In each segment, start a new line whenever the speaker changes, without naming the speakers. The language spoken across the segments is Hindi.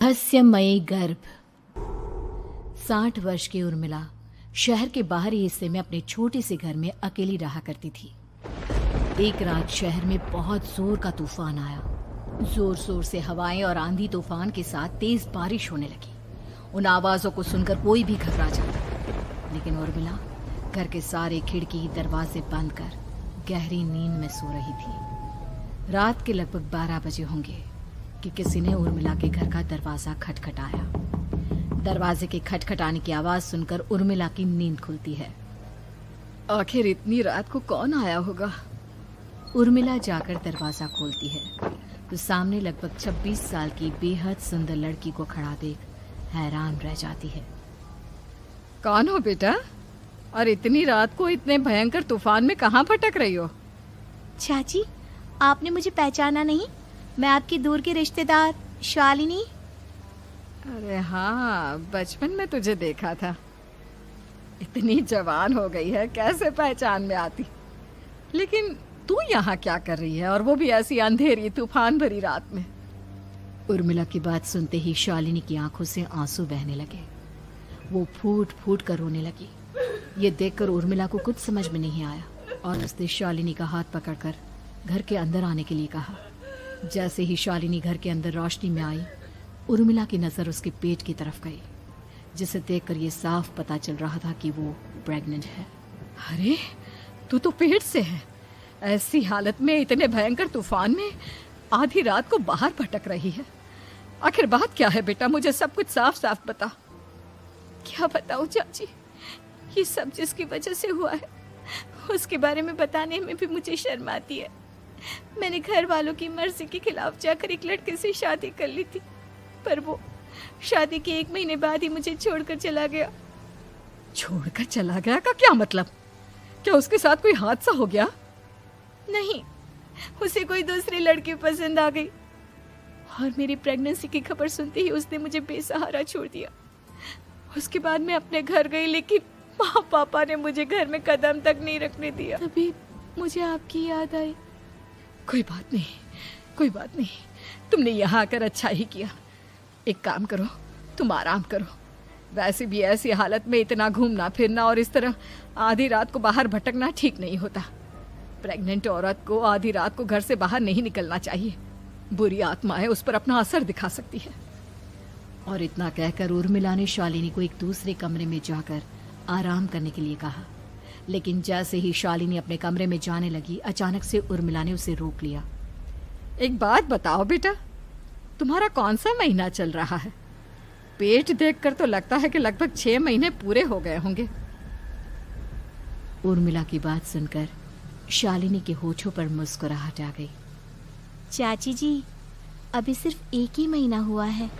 रहस्यमयी गर्भ। 60 वर्ष की उर्मिला शहर के बाहरी हिस्से में अपने छोटे से घर में अकेली रहा करती थी। एक रात शहर में बहुत जोर का तूफान आया। जोर जोर से हवाएं और आंधी तूफान के साथ तेज बारिश होने लगी। उन आवाजों को सुनकर कोई भी घबरा जाता, लेकिन उर्मिला घर के सारे खिड़की दरवाजे बंद कर गहरी नींद में सो रही थी। रात के लगभग 12 बजे होंगे कि किसी ने उर्मिला के घर का दरवाजा खटखटाया। दरवाजे के खटखटाने की आवाज सुनकर उर्मिला की नींद खुलती है। आखिर इतनी रात को कौन आया होगा? उर्मिला जाकर दरवाजा खोलती है तो सामने लगभग 26 साल की बेहद सुंदर लड़की को खड़ा देख हैरान रह जाती है। कौन हो बेटा, और इतनी रात को इतने भयंकर तूफान में कहाँ भटक रही हो?
चाची, आपने मुझे पहचाना नहीं? मैं आपकी दूर की रिश्तेदार शालिनी।
अरे हाँ, बचपन में तुझे देखा था। इतनी जवान हो गई है, कैसे पहचान में आती। लेकिन तू यहाँ क्या कर रही है, और वो भी ऐसी अंधेरी तूफान भरी रात में? उर्मिला की बात सुनते ही शालिनी की आंखों से आंसू बहने लगे। वो फूट फूट कर रोने लगी। ये देखकर उर्मिला को कुछ समझ में नहीं आया और उसने शालिनी का हाथ पकड़कर घर के अंदर आने के लिए कहा। जैसे ही शालिनी घर के अंदर रोशनी में आई, उर्मिला की नजर उसके पेट की तरफ गई, जिसे देखकर ये साफ पता चल रहा था कि वो प्रेग्नेंट है। अरे, तू तो पेट से है। ऐसी हालत में इतने भयंकर तूफान में आधी रात को बाहर भटक रही है। आखिर बात क्या है बेटा, मुझे सब कुछ साफ साफ बता।
क्या बताऊं चाची, ये सब जिसकी वजह से हुआ है उसके बारे में बताने में भी मुझे शर्म आती है। मैंने घर वालों की मर्जी के खिलाफ जाकर एक लड़के से शादी कर ली थी, पर वो शादी के 1 महीने बाद ही मुझे छोड़कर चला गया।
छोड़कर चला गया का क्या मतलब? क्या उसके साथ कोई हादसा हो गया?
नहीं, उसे कोई दूसरी लड़की पसंद आ गई और मेरी प्रेगनेंसी की खबर सुनते ही उसने मुझे बेसहारा छोड़ दिया। उसके बाद मैं अपने घर गई, लेकिन माँ पापा ने मुझे घर में कदम तक नहीं रखने दिया। तभी मुझे आपकी याद आई।
कोई बात नहीं, कोई बात नहीं, तुमने यहाँ आकर अच्छा ही किया। एक काम करो, तुम आराम करो। वैसे भी ऐसी हालत में इतना घूमना फिरना और इस तरह आधी रात को बाहर भटकना ठीक नहीं होता। प्रेग्नेंट औरत को आधी रात को घर से बाहर नहीं निकलना चाहिए। बुरी आत्माएं उस पर अपना असर दिखा सकती है। और इतना कहकर उर्मिला ने शालिनी को एक दूसरे कमरे में जाकर आराम करने के लिए कहा। लेकिन जैसे ही शालिनी अपने कमरे में जाने लगी, अचानक से उर्मिला ने उसे रोक लिया। एक बात बताओ बेटा, तुम्हारा कौन सा महीना चल रहा है? पेट देखकर तो लगता है कि लगभग 6 महीने पूरे हो गए होंगे। उर्मिला की बात सुनकर शालिनी के होठों पर मुस्कुराहट आ गई।
चाची जी, अभी सिर्फ 1 ही महीना हुआ है।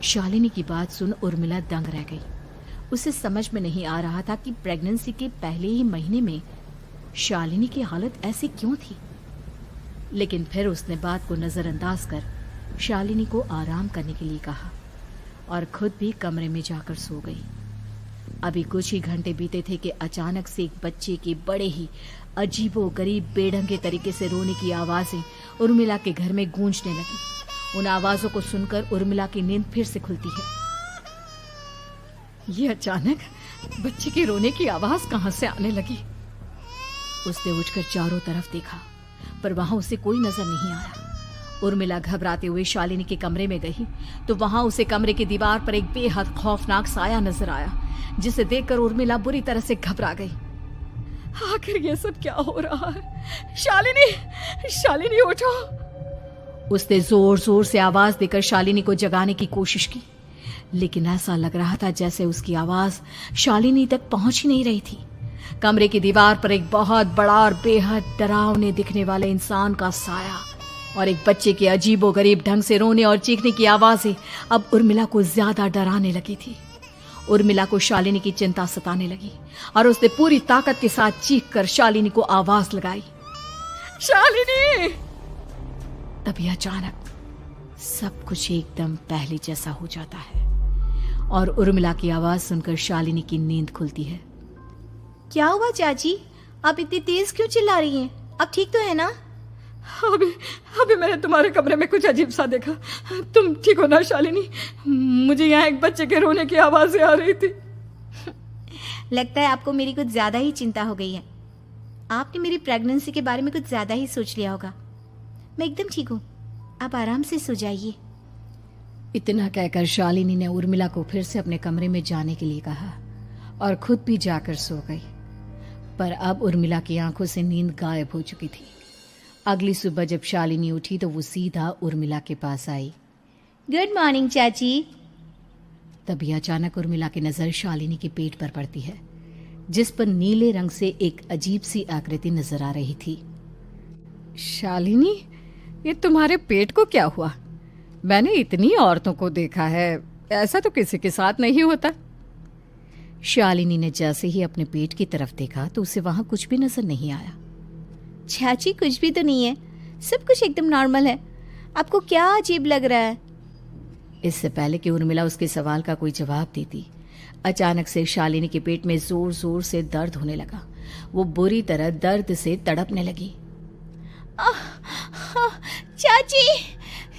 शालिनी की बात सुन उर्मिला दंग रह गई। उसे समझ में नहीं आ रहा था कि प्रेगनेंसी के पहले ही महीने में शालिनी की हालत ऐसी क्यों थी। लेकिन फिर उसने बात को नजरअंदाज कर शालिनी को आराम करने के लिए कहा और खुद भी कमरे में जाकर सो गई। अभी कुछ ही घंटे बीते थे कि अचानक से एक बच्चे के बड़े ही अजीबोगरीब बेढंगे तरीके से रोने की आवाजें उर्मिला के घर में गूंजने लगी। उन आवाजों को सुनकर उर्मिला की नींद फिर से खुलती है। ये अचानक बच्चे के रोने की आवाज कहां से आने लगी? उसने उठकर चारों तरफ देखा, पर वहां उसे कोई नजर नहीं आया। उर्मिला घबराते हुए शालिनी के कमरे में गई तो वहां उसे कमरे की दीवार पर एक बेहद खौफनाक साया नजर आया, जिसे देखकर उर्मिला बुरी तरह से घबरा गई। आखिर ये सब क्या हो रहा है? शालिनी, शालिनी उठो! उसने जोर जोर से आवाज देकर शालिनी को जगाने की कोशिश की, लेकिन ऐसा लग रहा था जैसे उसकी आवाज शालिनी तक पहुंच ही नहीं रही थी। कमरे की दीवार पर एक बहुत बड़ा और बेहद डरावने दिखने वाले इंसान का साया और एक बच्चे के अजीबोगरीब ढंग से रोने और चीखने की आवाजें अब उर्मिला को ज्यादा डराने लगी थी। उर्मिला को शालिनी की चिंता सताने लगी और उसने पूरी ताकत के साथ चीखकर शालिनी को आवाज लगाई, शालिनी! तभी अचानक सब कुछ एकदम पहले जैसा हो जाता है और उर्मिला की आवाज सुनकर शालिनी की नींद खुलती है।
क्या हुआ चाची, आप इतनी तेज क्यों चिल्ला रही हैं? अब ठीक तो है ना?
अभी अभी मैंने तुम्हारे कमरे में कुछ अजीब सा देखा। तुम ठीक हो ना शालिनी? मुझे यहाँ एक बच्चे के रोने की आवाज़ें आ रही थी।
लगता है आपको मेरी कुछ ज़्यादा ही चिंता हो गई है। आपने मेरी प्रेगनेंसी के बारे में कुछ ज़्यादा ही सोच लिया होगा। मैं एकदम ठीक हूँ, आप आराम से सो जाइए।
इतना कहकर शालिनी ने उर्मिला को फिर से अपने कमरे में जाने के लिए कहा और खुद भी जाकर सो गई। पर अब उर्मिला की आंखों से नींद गायब हो चुकी थी। अगली सुबह जब शालिनी उठी तो वो सीधा उर्मिला के पास आई।
गुड मॉर्निंग चाची।
तभी अचानक उर्मिला की नजर शालिनी के पेट पर पड़ती है, जिस पर नीले रंग से एक अजीब सी आकृति नजर आ रही थी। शालिनी, ये तुम्हारे पेट को क्या हुआ? मैंने इतनी औरतों को देखा है, ऐसा तो किसी के साथ नहीं होता। शालिनी ने जैसे ही अपने पेट की तरफ देखा तो उसे वहां कुछ भी नजर नहीं आया।
चाची कुछ भी तो नहीं है, सब कुछ एकदम नॉर्मल है। आपको क्या अजीब लग रहा है?
इससे पहले कि उर्मिला उसके सवाल का कोई जवाब देती, अचानक से शालिनी के पेट में जोर जोर से दर्द होने लगा। वो बुरी तरह दर्द से तड़पने लगी।
चाची,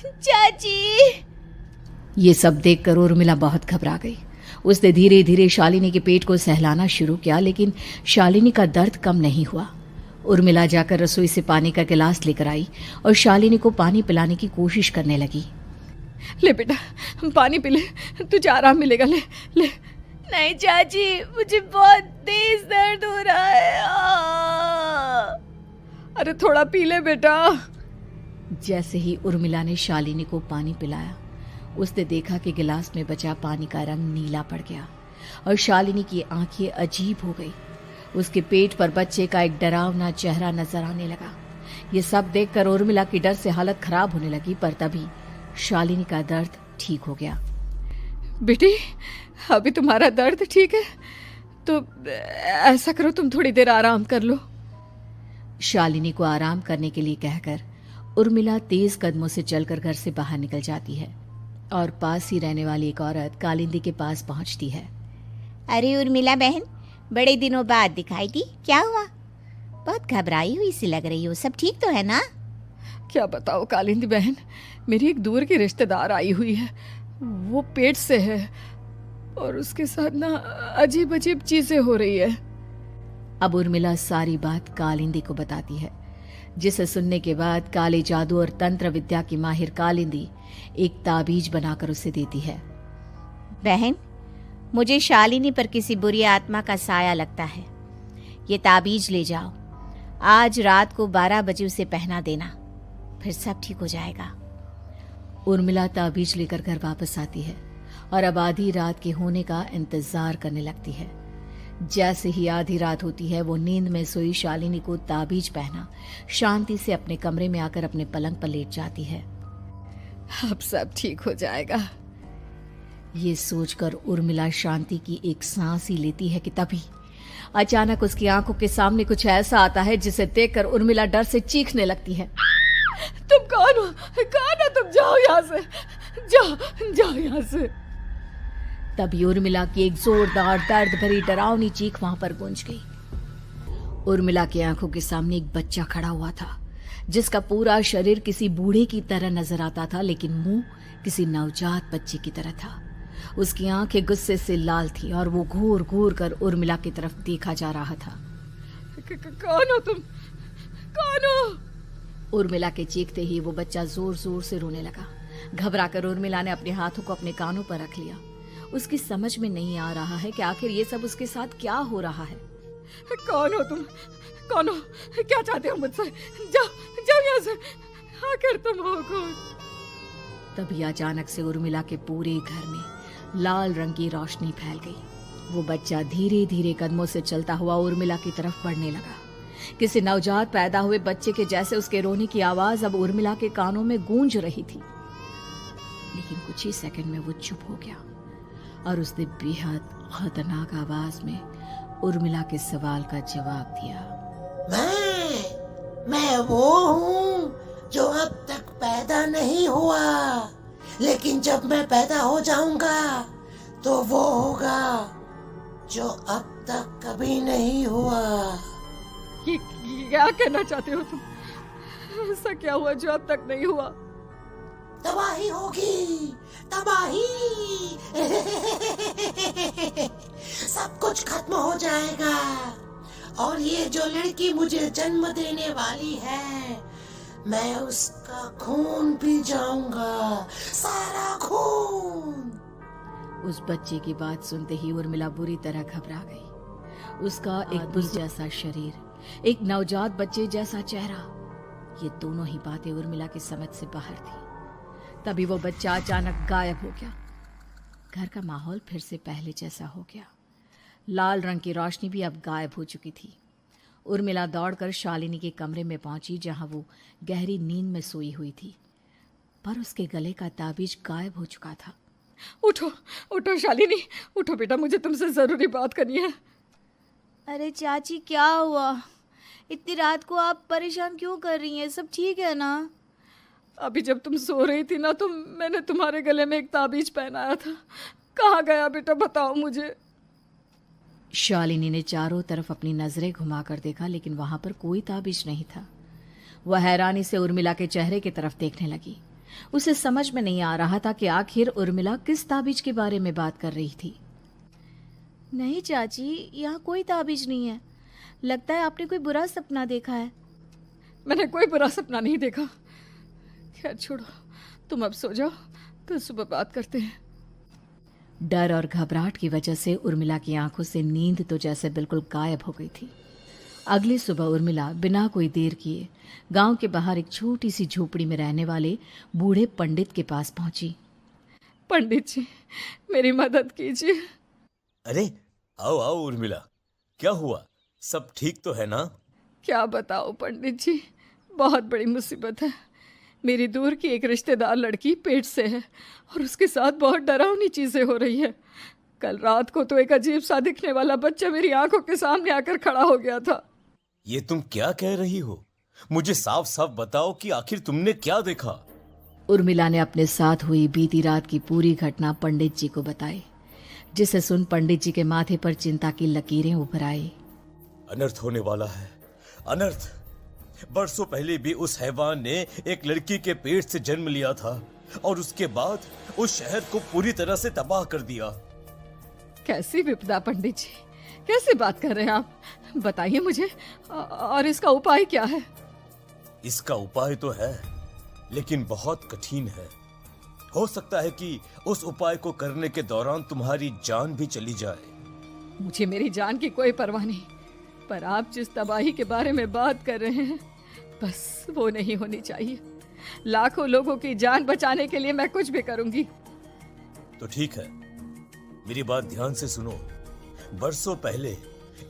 चाची।
ये सब देखकर उर्मिला बहुत घबरा गई। उसने धीरे धीरे शालिनी के पेट को सहलाना शुरू किया, लेकिन शालिनी का दर्द कम नहीं हुआ। उर्मिला जाकर रसोई से पानी का गिलास लेकर आई और शालिनी को पानी पिलाने की कोशिश करने लगी। ले बेटा, पानी पी ले, तुझे आराम मिलेगा। ले ले।
नहीं चाची, मुझे बहुत तेज दर्द हो रहा है।
अरे थोड़ा पी ले बेटा। जैसे ही उर्मिला ने शालिनी को पानी पिलाया, उसने देखा कि गिलास में बचा पानी का रंग नीला पड़ गया और शालिनी की आंखें अजीब हो गई। उसके पेट पर बच्चे का एक डरावना चेहरा नजर आने लगा। ये सब देखकर उर्मिला की डर से हालत खराब होने लगी, पर तभी शालिनी का दर्द ठीक हो गया। बेटी, अभी तुम्हारा दर्द ठीक है तो ऐसा करो, तुम थोड़ी देर आराम कर लो। शालिनी को आराम करने के लिए कहकर उर्मिला तेज कदमों से चलकर घर से बाहर निकल जाती है और पास ही रहने वाली एक औरत कालिंदी के पास पहुंचती है।
अरे उर्मिला बहन, बड़े दिनों बाद दिखाई दी, क्या हुआ? बहुत घबराई हुई सी लग रही हो, सब ठीक तो है ना?
क्या बताओ कालिंदी बहन, मेरी एक दूर की रिश्तेदार आई हुई है। वो पेट से है और उसके साथ ना अजीब अजीब चीजें हो रही है। अब उर्मिला सारी बात कालिंदी को बताती है, जिसे सुनने के बाद काले जादू और तंत्र विद्या की माहिर कालिंदी एक ताबीज बनाकर उसे देती है।
बहन, मुझे शालिनी पर किसी बुरी आत्मा का साया लगता है। ये ताबीज ले जाओ, आज रात को 12 बजे उसे पहना देना, फिर सब ठीक हो जाएगा।
उर्मिला ताबीज लेकर घर वापस आती है और अब आधी रात के होने का इंतजार करने लगती है। जैसे ही आधी रात होती है, वो नींद में सोई शालिनी को ताबीज पहना शांति से अपने कमरे में आकर अपने पलंग पर लेट जाती है। अब सब ठीक हो जाएगा, ये सोचकर उर्मिला शांति की एक सांस ही लेती है कि तभी अचानक उसकी आंखों के सामने कुछ ऐसा आता है जिसे देखकर उर्मिला डर से चीखने लगती है। तुम कौन हो? कौन हो तुम? जाओ यहाँ से, जाओ जाओ यहाँ से। तभी उर्मिला की एक जोरदार दर्द भरी डरावनी चीख वहां पर गूंज गई। उर्मिला की आंखों के सामने एक बच्चा खड़ा हुआ था, जिसका पूरा शरीर किसी बूढ़े की तरह नजर आता था, लेकिन मुंह किसी नवजात बच्चे की तरह था। उसकी आंखें गुस्से से लाल थी और वो घूर घूर कर उर्मिला की तरफ देखा जा रहा था। कौन हो तुम? कौन हो? उर्मिला के चीखते ही वो बच्चा जोर जोर से रोने लगा। घबराकर उर्मिला ने अपने हाथों को अपने कानों पर रख लिया। उसकी समझ में नहीं आ रहा है कि आखिर ये सब उसके साथ क्या हो रहा है। कौन हो तुम? कौन हो? क्या चाहते हो मुझसे? जाओ जाओ यहाँ से, आखिर तुम हो कौन? तभी अचानक से उर्मिला के पूरे घर में लाल रंग की रोशनी फैल गई। वो बच्चा धीरे धीरे कदमों से चलता हुआ उर्मिला की तरफ बढ़ने लगा। किसी नवजात पैदा हुए बच्चे के जैसे उसके रोने की आवाज अब उर्मिला के कानों में गूंज रही थी। लेकिन कुछ ही सेकंड में वो चुप हो गया और उसने बेहद खतरनाक आवाज में उर्मिला के सवाल का जवाब दिया।
मैं वो हूँ जो अब तक पैदा नहीं हुआ, लेकिन जब मैं पैदा हो जाऊंगा तो वो होगा जो अब तक कभी नहीं हुआ।
ये क्या कहना चाहते हो तुम?
ऐसा क्या हुआ जो अब तक नहीं हुआ?
तबाही होगी, तबाही। सब कुछ खत्म हो जाएगा और ये जो लड़की मुझे जन्म देने वाली है, मैं उसका खून पी जाऊंगा, सारा खून।
उस बच्चे की बात सुनते ही उर्मिला बुरी तरह घबरा गई। उसका एक बुल जैसा शरीर, एक नवजात बच्चे जैसा चेहरा, ये दोनों ही बातें उर्मिला की समझ से बाहर थी। तभी वो बच्चा अचानक गायब हो गया। घर का माहौल फिर से पहले जैसा हो गया। लाल रंग की रोशनी भी अब गायब हो चुकी थी। उर्मिला दौड़कर शालिनी के कमरे में पहुंची, जहां वो गहरी नींद में सोई हुई थी, पर उसके गले का ताबीज गायब हो चुका था।
उठो उठो शालिनी, उठो बेटा, मुझे तुमसे जरूरी बात करनी है।
अरे चाची क्या हुआ? इतनी रात को आप परेशान क्यों कर रही हैं? सब ठीक है ना?
अभी जब तुम सो रही थी ना, तो मैंने तुम्हारे गले में एक ताबीज पहनाया था। कहाँ गया बेटा, बताओ मुझे।
शालिनी ने चारों तरफ अपनी नजरें घुमाकर देखा, लेकिन वहां पर कोई ताबीज नहीं था। वह हैरानी से उर्मिला के चेहरे की तरफ देखने लगी। उसे समझ में नहीं आ रहा था कि आखिर उर्मिला किस ताबीज के बारे में बात कर रही थी।
नहीं चाची, यहाँ कोई ताबीज नहीं है। लगता है आपने कोई बुरा सपना देखा है।
मैंने कोई बुरा सपना नहीं देखा। खैर छोड़ो, तुम अब सो जाओ, तो सुबह बात करते हैं।
डर और घबराहट की वजह से उर्मिला की आंखों से नींद तो जैसे बिल्कुल गायब हो गई थी। अगली सुबह उर्मिला बिना कोई देर किए गांव के बाहर एक छोटी सी झोपड़ी में रहने वाले बूढ़े पंडित के पास पहुंची।
पंडित जी, मेरी मदद कीजिए।
अरे आओ आओ उर्मिला, क्या हुआ? सब ठीक तो है ना?
क्या बताओ पंडित जी, बहुत बड़ी मुसीबत है। मेरी दूर की एक रिश्तेदार लड़की पेट से है और उसके साथ बहुत डरावनी चीजें हो रही है। कल रात को तो एक अजीब सा दिखने वाला बच्चा मेरी आंखों के सामने आकर खड़ा हो गया था।
ये तुम क्या कह रही हो? मुझे साफ साफ बताओ कि आखिर तुमने क्या देखा?
उर्मिला ने अपने साथ हुई बीती रात की पूरी घटना पंडित जी को बताई, जिसे सुन पंडित जी के माथे पर चिंता की लकीरें उभर आई।
अनर्थ होने वाला है, अनर्थ। बरसों पहले भी उस हैवान ने एक लड़की के पेट से जन्म लिया था और उसके बाद उस शहर को पूरी तरह से तबाह कर दिया।
कैसी विपदा पंडित जी, कैसी बात कर रहे हैं आप? बताइए मुझे, और इसका उपाय क्या है?
इसका उपाय तो है, लेकिन बहुत कठिन है। हो सकता है कि उस उपाय को करने के दौरान तुम्हारी जान भी चली जाए।
मुझे मेरी जान की कोई परवाह नहीं, पर आप जिस तबाही के बारे में बात कर रहे हैं, बस वो नहीं होनी चाहिए। लाखों लोगों की जान बचाने के लिए मैं कुछ भी करूंगी।
तो ठीक है, मेरी बात ध्यान से सुनो। बरसों पहले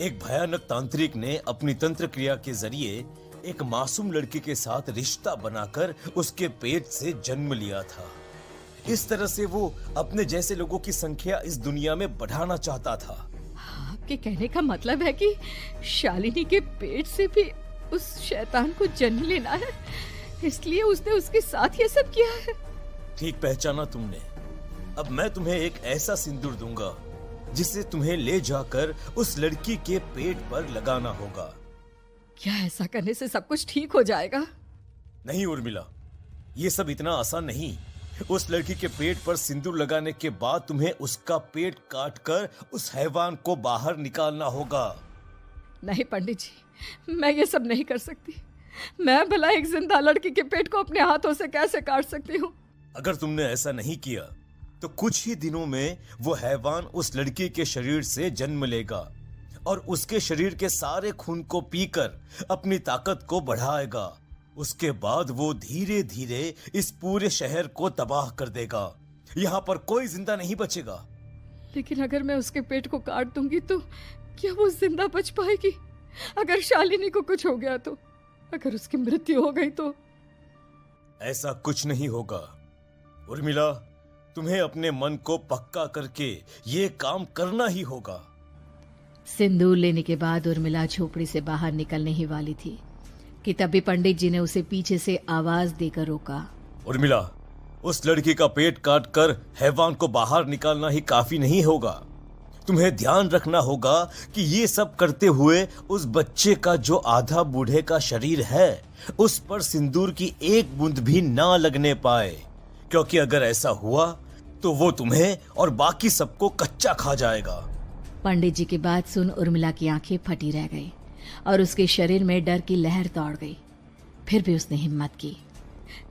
एक भयानक तांत्रिक ने अपनी तंत्र क्रिया के जरिए एक मासूम लड़की के साथ रिश्ता बनाकर उसके पेट से जन्म लिया था। इस तरह से वो अपने जैसे लोगों की संख्या इस दुनिया में बढ़ाना चाहता था।
आपके कहने का मतलब है कि शालिनी के पेट से भी उस शैतान को जन्म लेना है, इसलिए उसने उसके साथ ये सब किया है।
ठीक पहचाना तुमने। अब मैं तुम्हें एक ऐसा सिंदूर दूंगा जिसे तुम्हें ले जाकर उस लड़की के पेट पर लगाना होगा।
क्या ऐसा करने से सब कुछ ठीक हो जाएगा?
नहीं उर्मिला, ये सब इतना आसान नहीं। उस लड़की के पेट पर सिंदूर लगाने के बाद तुम्हें उसका पेट काटकर उस हैवान को बाहर निकालना होगा।
नहीं पंडित जी, मैं ये सब नहीं कर सकती। मैं भला एक जिंदा लड़की के पेट को अपने हाथों से कैसे काट सकती हूँ?
अगर तुमने ऐसा नहीं किया तो कुछ ही दिनों में वो हैवान उस लड़की के शरीर से जन्म लेगा और उसके शरीर के सारे खून को पीकर अपनी ताकत को बढ़ाएगा। उसके बाद वो धीरे धीरे इस पूरे शहर को तबाह कर देगा। यहाँ पर कोई जिंदा नहीं बचेगा।
लेकिन अगर मैं उसके पेट को काट दूंगी तो क्या वो जिंदा बच पाएगी? अगर शालिनी को कुछ हो गया तो, अगर उसकी मृत्यु हो गई तो?
ऐसा कुछ नहीं होगा उर्मिला, तुम्हें अपने मन को पक्का करके ये काम करना ही होगा।
सिंदूर लेने के बाद उर्मिला झोपड़ी से बाहर निकलने ही वाली थी कि तभी पंडित जी ने उसे पीछे से आवाज देकर रोका।
उर्मिला, उस लड़की का पेट काटकर हैवान को बाहर निकालना ही काफी नहीं होगा। तुम्हें ध्यान रखना होगा कि ये सब करते हुए उस बच्चे का जो आधा बूढ़े का शरीर है उस पर सिंदूर की एक बूंद भी ना लगने पाए, क्योंकि अगर ऐसा हुआ तो वो तुम्हें और बाकी सबको कच्चा खा जाएगा।
पंडित जी की बात सुन उर्मिला की आंखें फटी रह गई और उसके शरीर में डर की लहर दौड़ गई। फिर भी उसने हिम्मत की।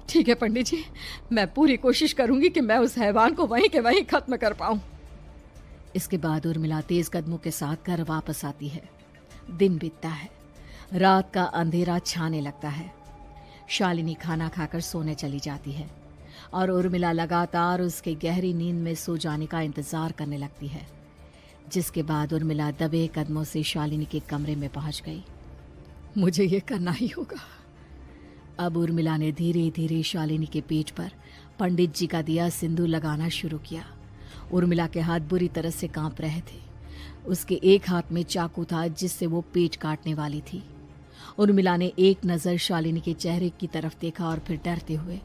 ठीक है पंडित जी, मैं पूरी कोशिश करूंगी कि मैं उस हैवान को वहीं के वहीं खत्म कर पाऊं।
इसके बाद उर्मिला तेज कदमों के साथ घर वापस आती है। दिन बीतता है, रात का अंधेरा छाने लगता है। शालिनी खाना खाकर सोने चली जाती है और उर्मिला लगातार उसके गहरी नींद में सो जाने का इंतजार करने लगती है, जिसके बाद उर्मिला दबे कदमों से शालिनी के कमरे में पहुंच गई।
मुझे ये करना ही होगा।
अब उर्मिला ने धीरे धीरे शालिनी के पेट पर पंडित जी का दिया सिंदूर लगाना शुरू किया। उर्मिला के हाथ बुरी तरह से कांप रहे थे। उसके एक हाथ में चाकू था जिससे वो पेट काटने वाली थी। उर्मिला ने एक नज़र शालिनी के चेहरे की तरफ देखा और फिर डरते हुए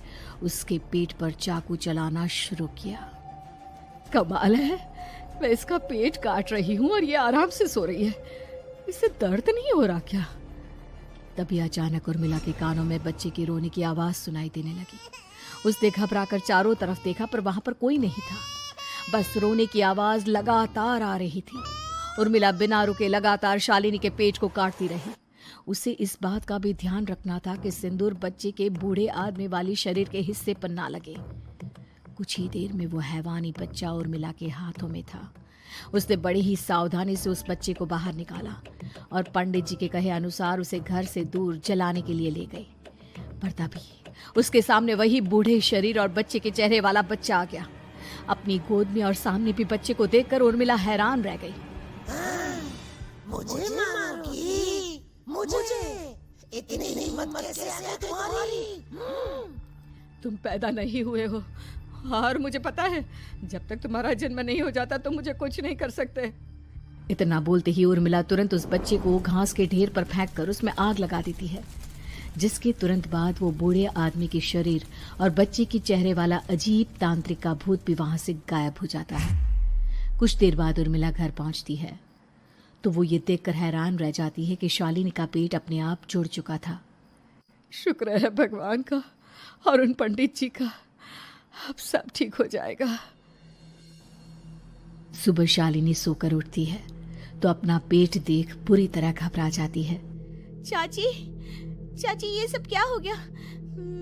उसके पेट पर चाकू चलाना शुरू किया।
कमाल है, मैं इसका पेट काट रही हूँ और ये आराम से सो रही है। इसे दर्द नहीं हो रहा क्या?
तभी अचानक उर्मिला के कानों में बच्चे की रोने की आवाज सुनाई देने लगी। उसने घबराकर चारों तरफ देखा पर वहां पर कोई नहीं था। बस रोने की आवाज लगातार आ रही थी। उर्मिला बिना रुके लगातार शालिनी के पेट को काटती रही। उसे इस बात का भी ध्यान रखना था कि सिंदूर बच्चे के बूढ़े आदमी वाली शरीर के हिस्से पर ना लगे। कुछ ही देर में वो हैवानी बच्चा उर्मिला के हाथों में था। उसने बड़ी ही सावधानी से उस बच्चे को बाहर निकाला और पंडित जी के कहे अनुसार उसे घर से दूर जलाने के लिए ले गई। पर तभी उसके सामने वही बूढ़े शरीर और बच्चे के चेहरे वाला बच्चा आ गया। अपनी गोद में और सामने भी बच्चे को देखकर उर्मिला हैरान रह गई।
मुझे मारोगी? मुझे? इतनी हिम्मत कैसे आ गई तुम्हारी?
तुम पैदा नहीं हुए हो और मुझे पता है जब तक तुम्हारा जन्म नहीं हो जाता तो मुझे कुछ नहीं कर सकते।
इतना बोलते ही उर्मिला तुरंत उस बच्चे को घास के ढेर पर फेंककर उसमें आग लगा देती है, जिसके तुरंत बाद वो बूढ़े आदमी के शरीर और बच्चे के चेहरे वाला अजीब तांत्रिक का भूत भी वहां से गायब हो जाता है। कुछ देर बाद उर्मिला घर पहुंचती है तो वो ये देखकर हैरान रह जाती है कि शालिनी का पेट अपने आप जुड़ चुका था।
शुक्र है भगवान का और उन पंडित जी का, अब सब ठीक हो जाएगा।
सुबह शालिनी सोकर उठती है तो अपना पेट देख बुरी तरह घबरा जाती है।
चाची, चाची ये सब क्या हो गया?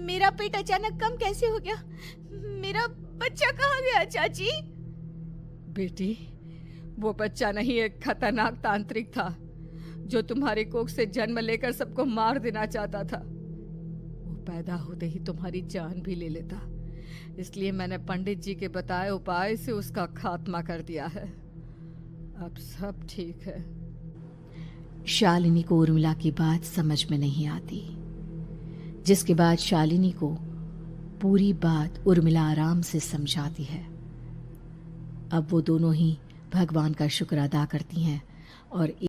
मेरा पेट अचानक कम कैसे हो गया? मेरा बच्चा कहाँ गया चाची?
बेटी, वो बच्चा नहीं, एक खतरनाक तांत्रिक था जो तुम्हारे कोख से जन्म लेकर सबको मार देना चाहता था। वो पैदा होते ही तुम्हारी जान भी ले लेता, इसलिए मैंने पंडित जी के बताए उपाय से उसका खात्मा कर दिया है। अब सब ठीक है।
शालिनी को उर्मिला की बात समझ में नहीं आती, जिसके बाद शालिनी को पूरी बात उर्मिला आराम से समझाती है। अब वो दोनों ही भगवान का शुक्र अदा करती हैं और